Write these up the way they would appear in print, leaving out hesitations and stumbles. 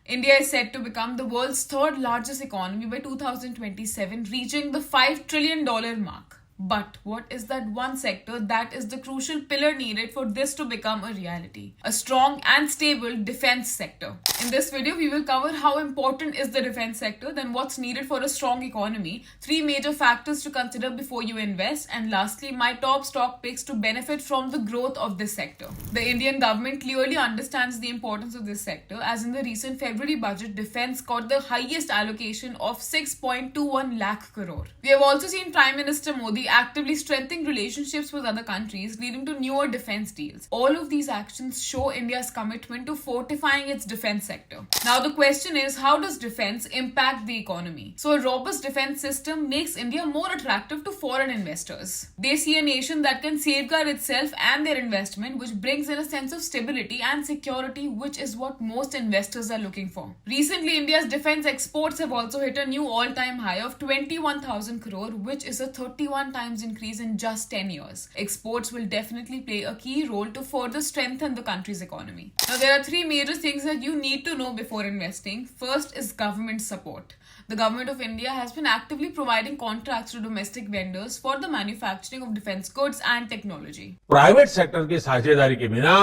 India is set to become the world's third largest economy by 2027, reaching the $5 trillion mark. But what is that one sector that is the crucial pillar needed for this to become a reality? A strong and stable defense sector. In this video, we will cover how important is the defense sector, then what's needed for a strong economy, three major factors to consider before you invest, and lastly, my top stock picks to benefit from the growth of this sector. The Indian government clearly understands the importance of this sector, as in the recent February budget, defense got the highest allocation of 6.21 lakh crore. We have also seen Prime Minister Modi actively strengthening relationships with other countries, leading to newer defense deals. All of these actions show India's commitment to fortifying its defense sector. Now the question is, how does defense impact the economy? So a robust defense system makes India more attractive to foreign investors. They see a nation that can safeguard itself and their investment, which brings in a sense of stability and security, which is what most investors are looking for. Recently, India's defense exports have also hit a new all-time high of 21,000 crore, which is a 31 times increase in just 10 years. Exports will definitely play a key role to further strengthen the country's economy. Now, there are three major things that you need to know before investing. First is government support. The government of India has been actively providing contracts to domestic vendors for the manufacturing of defense goods and technology. Private sector की साझेदारी के बिना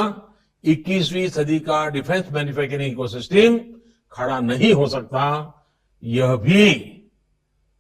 21वीं सदी का defence manufacturing ecosystem खड़ा नहीं हो सकता, यह भी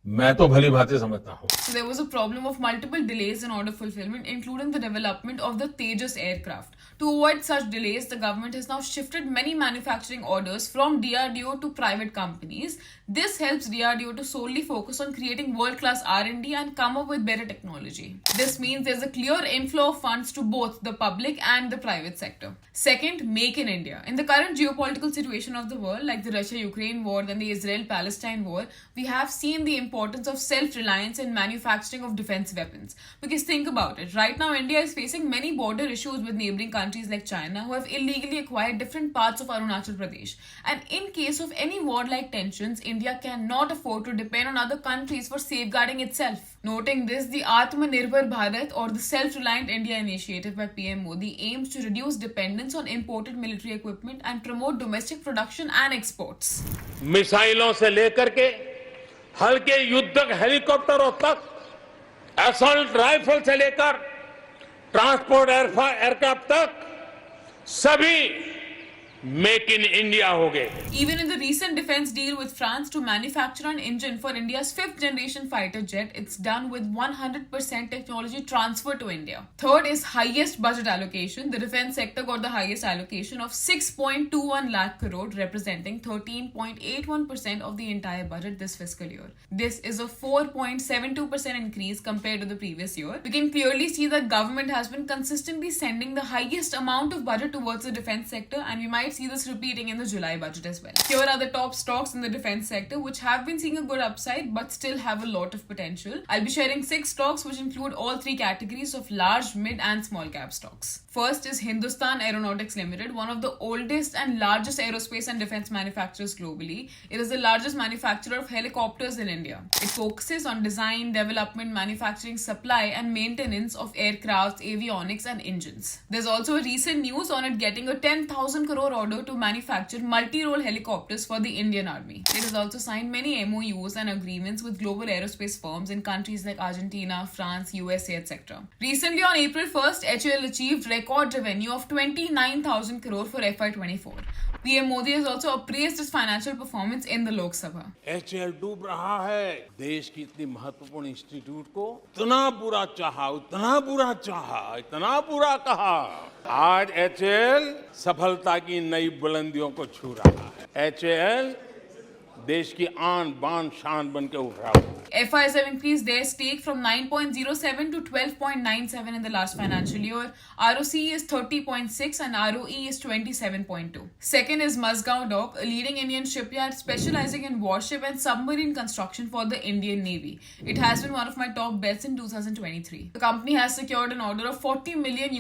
मैं तो भली भांति समझता हूं. So there was a problem of multiple delays in order fulfillment, including the development of the Tejas aircraft. To avoid such delays, the government has now shifted many manufacturing orders from DRDO to private companies. This helps DRDO to solely focus on creating world-class R&D and come up with better technology. This means there's a clear inflow of funds to both the public and the private sector. Second, Make in India. In the current geopolitical situation of the world, like the Russia-Ukraine war and the Israel-Palestine war, we have seen the importance of self-reliance in manufacturing of defense weapons. Because think about it, right now India is facing many border issues with neighboring countries like China, who have illegally acquired different parts of Arunachal Pradesh. And in case of any war-like tensions, India cannot afford to depend on other countries for safeguarding itself. Noting this, the Atmanirbhar Bharat, or the Self-Reliant India initiative by PM Modi, aims to reduce dependence on imported military equipment and promote domestic production and exports. मिसाइलों से लेकर के हल्के युद्धक हेलीकॉप्टरों तक, assault rifle से लेकर ट्रांसपोर्ट एयरक्राफ्ट तक सभी मेक इन इंडिया हो गए. Even in the recent defense deal with France to manufacture an engine for India's 5th generation fighter jet, it's done with 100% technology transfer to India. Third is highest budget allocation. The defense sector got the highest allocation of 6.21 lakh crore, representing 13.81% of the entire budget this fiscal year. This is a 4.72% increase compared to the previous year. We can clearly see that government has been consistently sending the highest amount of budget towards the defense sector, and we might see this repeating in the July budget as well. Here are the top stocks in the defense sector which have been seeing a good upside but still have a lot of potential. I'll be sharing 6 stocks which include all 3 categories of large, mid and small cap stocks. First is Hindustan Aeronautics Limited, one of the oldest and largest aerospace and defense manufacturers globally. It is the largest manufacturer of helicopters in India. It focuses on design, development, manufacturing, supply and maintenance of aircrafts, avionics and engines. There's also a recent news on it getting a 10,000 crore order to manufacture multi-role helicopters for the Indian Army. It has also signed many MOUs and agreements with global aerospace firms in countries like Argentina, France, USA, etc. Recently on April 1st, HAL achieved record revenue of 29,000 crore for FY24. PM Modi has also appraised its financial performance in the Lok Sabha. HAL डूब रहा है. देश की इतनी महत्वपूर्ण institute को इतना बुरा चाहा, इतना बुरा चाहा, इतना बुरा कहा. आज HAL सफलता की नई बुलंदियों को छू रहा है. HAL देश की आन बान शान बन के उठ रहा है. FIs have increased their stake from 9.07 to 12.97 in the last financial year. ROCE is 30.6 and ROE is 27.2. Second is Mazagon Dock, a leading Indian shipyard specializing in warship and submarine construction for the Indian Navy. It has been one of my top bets in 2023. The company has secured an order of $40 million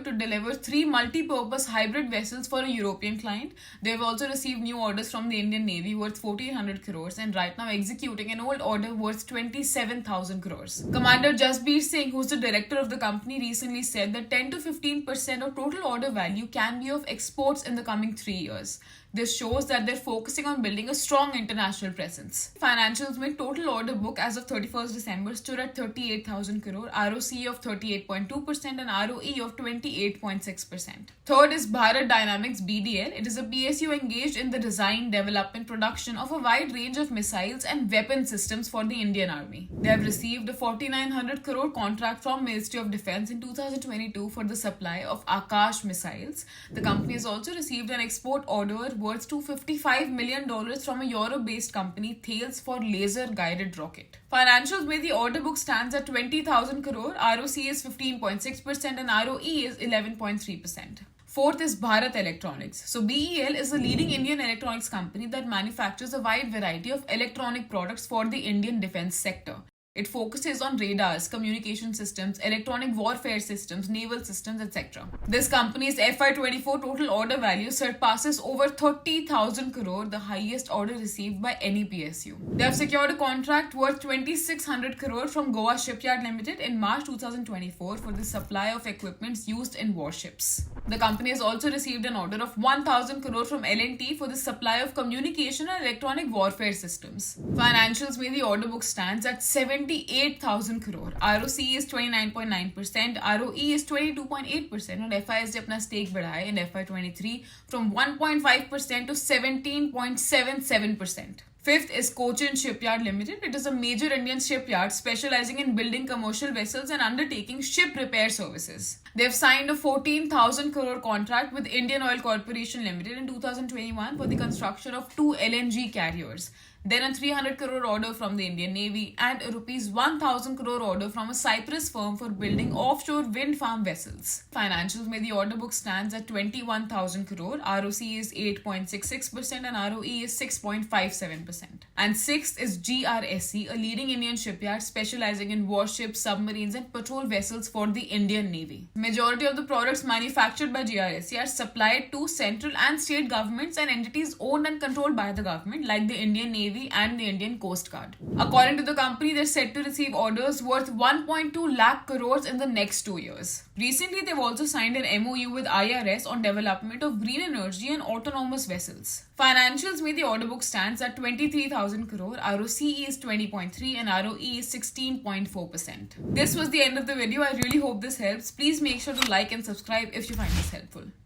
to deliver 3 multi-purpose hybrid vessels for a European client. They have also received new orders from the Indian Navy worth 1,400 crores and right now executing an old order worth 27,000 crores. Commander Jasbir Singh, who's the director of the company, recently said that 10 to 15% of total order value can be of exports in the coming 3 years. This shows that they're focusing on building a strong international presence. Financials with total order book as of 31st December stood at 38,000 crore, ROCE of 38.2% and ROE of 28.6%. Third is Bharat Dynamics BDL. It is a PSU engaged in the design, development, production of a wide range of missiles and weapon systems for the Indian Army. They have received a 4,900 crore contract from Ministry of Defence in 2022 for the supply of Akash missiles. The company has also received an export order worth $255 million from a Europe-based company, Thales, for laser-guided rocket. Financials with the order book stands at 20,000 crore, ROC is 15.6% and ROE is 11.3%. Fourth is Bharat Electronics. So BEL is a leading Indian electronics company that manufactures a wide variety of electronic products for the Indian defense sector. It focuses on radars, communication systems, electronic warfare systems, naval systems, etc. This company's FY24 total order value surpasses over 30,000 crore, the highest order received by any PSU. They have secured a contract worth 2,600 crore from Goa Shipyard Limited in March 2024 for the supply of equipments used in warships. The company has also received an order of 1,000 crore from L&T for the supply of communication and electronic warfare systems. Financials with the order book stands at 78,000 crore. ROC is 29.9%, ROE is 22.8% and FIS ने अपना stake बढ़ाया in FY23 from 1.5% to 17.77%. Fifth is Cochin Shipyard Limited. It is a major Indian shipyard specializing in building commercial vessels and undertaking ship repair services. They have signed a 14,000 crore contract with Indian Oil Corporation Limited in 2021 for the construction of 2 LNG carriers. Then a 300 crore order from the Indian Navy and a rupees 1,000 crore order from a Cyprus firm for building offshore wind farm vessels. Financials में the order book stands at 21,000 crore, ROC is 8.66% and ROE is 6.57%. And sixth is GRSC, a leading Indian shipyard specializing in warships, submarines and patrol vessels for the Indian Navy. Majority of the products manufactured by GRSC are supplied to central and state governments and entities owned and controlled by the government like the Indian Navy and the Indian Coast Guard. According to the company, they're set to receive orders worth 1.2 lakh crores in the next 2 years. Recently, they've also signed an MOU with IRS on development of green energy and autonomous vessels. Financials में the order book stands at 23,000 crore, ROCE is 20.3% and ROE is 16.4%. This was the end of the video. I really hope this helps. Please make sure to like and subscribe if you find this helpful.